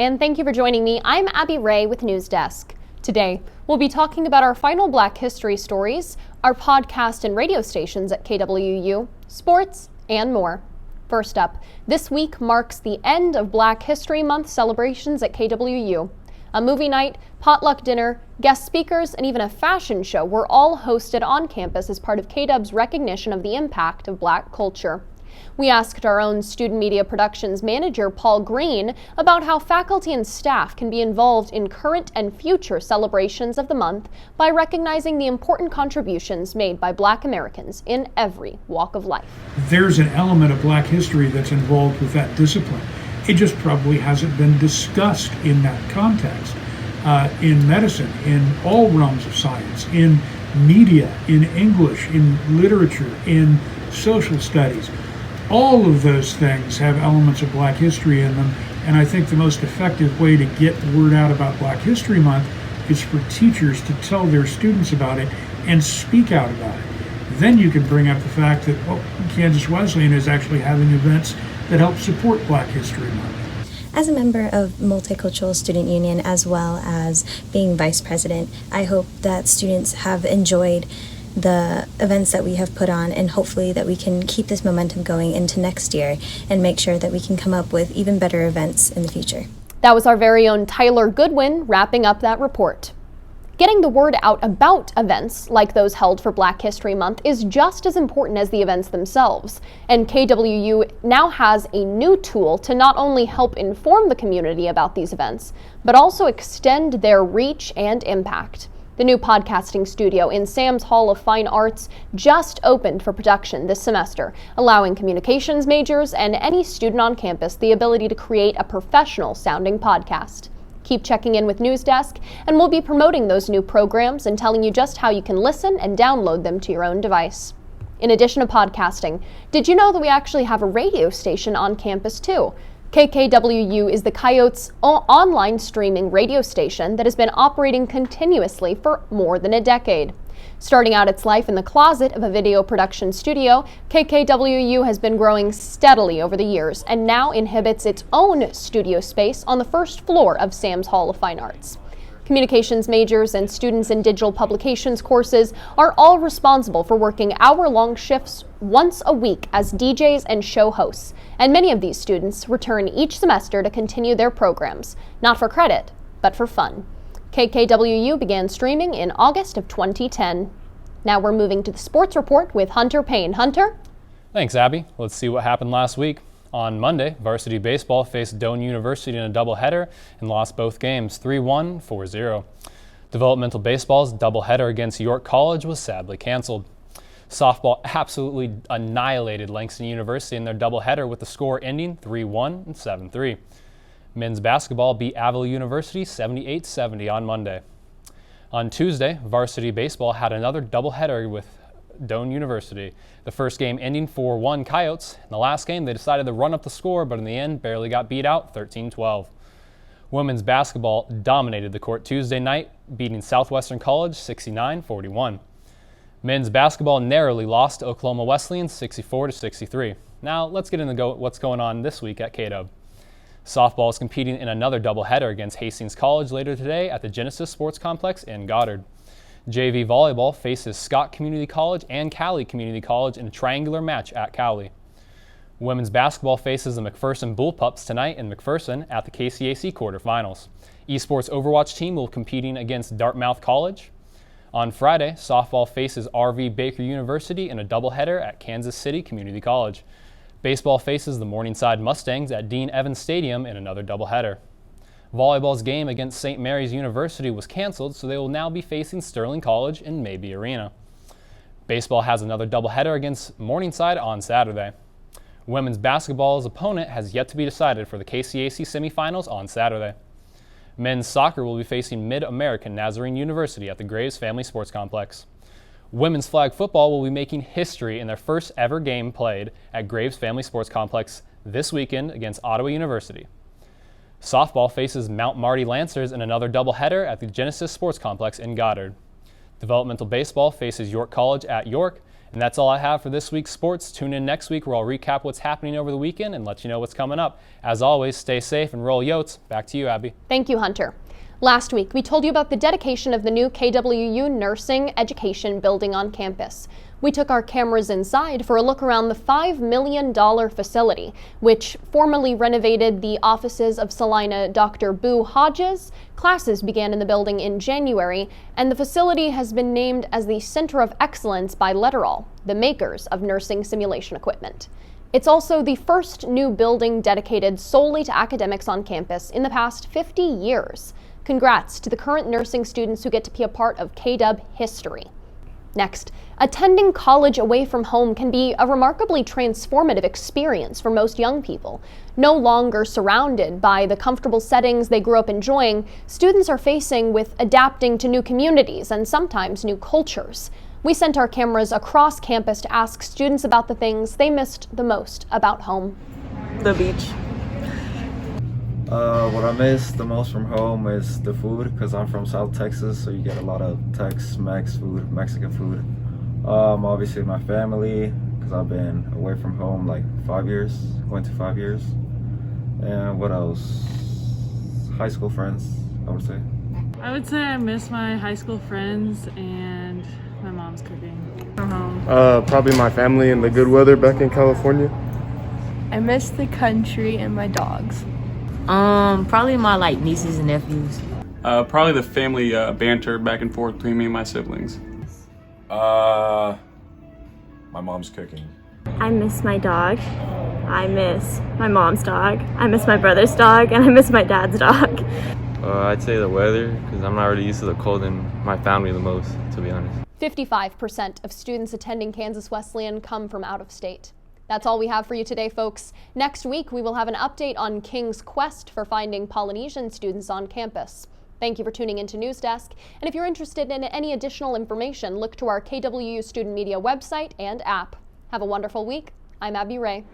and thank you for joining me. I'm Abby Ray with NewsDesk. Today, we'll be talking about our final Black History stories, our podcast and radio stations at KWU, sports, and more. First up, this week marks the end of Black History Month celebrations at KWU. A movie night, potluck dinner, guest speakers, and even a fashion show were all hosted on campus as part of KW's recognition of the impact of Black culture. We asked our own student media productions manager, Paul Green, about how faculty and staff can be involved in current and future celebrations of the month by recognizing the important contributions made by Black Americans in every walk of life. There's an element of Black history that's involved with that discipline. It just probably hasn't been discussed in that context. In medicine, in all realms of science, in media, in English, in literature, in social studies. All of those things have elements of Black history in them, and I think the most effective way to get word out about Black History Month is for teachers to tell their students about it and speak out about it. Then you can bring up the fact that Kansas Wesleyan is actually having events that help support Black History Month. As a member of Multicultural Student Union, as well as being vice president, I hope that students have enjoyed the events that we have put on, and hopefully that we can keep this momentum going into next year and make sure that we can come up with even better events in the future. That was our very own Tyler Goodwin wrapping up that report. Getting the word out about events like those held for Black History Month is just as important as the events themselves, and KWU now has a new tool to not only help inform the community about these events, but also extend their reach and impact. The new podcasting studio in Sam's Hall of Fine Arts just opened for production this semester, allowing communications majors and any student on campus the ability to create a professional-sounding podcast. Keep checking in with NewsDesk, and we'll be promoting those new programs and telling you just how you can listen and download them to your own device. In addition to podcasting, did you know that we actually have a radio station on campus too? KKWU is the Coyotes' online streaming radio station that has been operating continuously for more than a decade. Starting out its life in the closet of a video production studio, KKWU has been growing steadily over the years and now inhabits its own studio space on the first floor of Sam's Hall of Fine Arts. Communications majors and students in digital publications courses are all responsible for working hour-long shifts once a week as DJs and show hosts, and many of these students return each semester to continue their programs, not for credit, but for fun. KKWU began streaming in August of 2010. Now we're moving to the sports report with Hunter Payne. Hunter? Thanks, Abby. Let's see what happened last week. On Monday, varsity baseball faced Doane University in a doubleheader and lost both games 3-1, 4-0. Developmental baseball's doubleheader against York College was sadly canceled. Softball absolutely annihilated Langston University in their doubleheader with the score ending 3-1 and 7-3. Men's basketball beat Avila University 78-70 on Monday. On Tuesday, varsity baseball had another doubleheader with Doane University. The first game ending 4-1 Coyotes. In the last game, they decided to run up the score, but in the end, barely got beat out 13-12. Women's basketball dominated the court Tuesday night, beating Southwestern College 69-41. Men's basketball narrowly lost to Oklahoma Wesleyan 64-63. Now, let's get into what's going on this week at KW. Softball is competing in another doubleheader against Hastings College later today at the Genesis Sports Complex in Goddard. JV volleyball faces Scott Community College and Cowley Community College in a triangular match at Cowley. Women's basketball faces the McPherson Bullpups tonight in McPherson at the KCAC quarterfinals. Esports Overwatch team will be competing against Dartmouth College. On Friday, softball faces RV Baker University in a doubleheader at Kansas City Community College. Baseball faces the Morningside Mustangs at Dean Evans Stadium in another doubleheader. Volleyball's game against St. Mary's University was canceled, so they will now be facing Sterling College in Mabee Arena. Baseball has another doubleheader against Morningside on Saturday. Women's basketball's opponent has yet to be decided for the KCAC semifinals on Saturday. Men's soccer will be facing Mid-American Nazarene University at the Graves Family Sports Complex. Women's flag football will be making history in their first ever game played at Graves Family Sports Complex this weekend against Ottawa University. Softball faces Mount Marty Lancers in another doubleheader at the Genesis Sports Complex in Goddard. Developmental baseball faces York College at York, And that's all I have for this week's sports. Tune in next week where I'll recap what's happening over the weekend and let you know what's coming up. As always, stay safe and roll Yotes. Back to you, Abby. Thank you, Hunter. Last week, we told you about the dedication of the new KWU Nursing Education building on campus. We took our cameras inside for a look around the $5 million facility, which formerly renovated the offices of Salina Dr. Boo Hodges. Classes began in the building in January, and the facility has been named as the Center of Excellence by Letterall, the makers of nursing simulation equipment. It's also the first new building dedicated solely to academics on campus in the past 50 years. Congrats to the current nursing students who get to be a part of KW history. Next, attending college away from home can be a remarkably transformative experience for most young people. No longer surrounded by the comfortable settings they grew up enjoying, students are facing with adapting to new communities and sometimes new cultures. We sent our cameras across campus to ask students about the things they missed the most about home. The beach. What I miss the most from home is the food, because I'm from South Texas, so you get a lot of Tex-Mex food, Mexican food. Obviously my family, because I've been away from home like 5 years, going to 5 years. And what else? High school friends, I would say. I would say I miss my high school friends and my mom's cooking from home. Probably my family and the good weather back in California. I miss the country and my dogs. Probably my nieces and nephews. Probably the family banter back and forth between me and my siblings. My mom's cooking. I miss my dog. I miss my mom's dog. I miss my brother's dog, and I miss my dad's dog. I'd say the weather, because I'm not really used to the cold, and my family the most, to be honest. 55% of students attending Kansas Wesleyan come from out of state. That's all we have for you today, folks. Next week, we will have an update on King's quest for finding Polynesian students on campus. Thank you for tuning into NewsDesk. And if you're interested in any additional information, look to our KWU Student Media website and app. Have a wonderful week. I'm Abby Ray.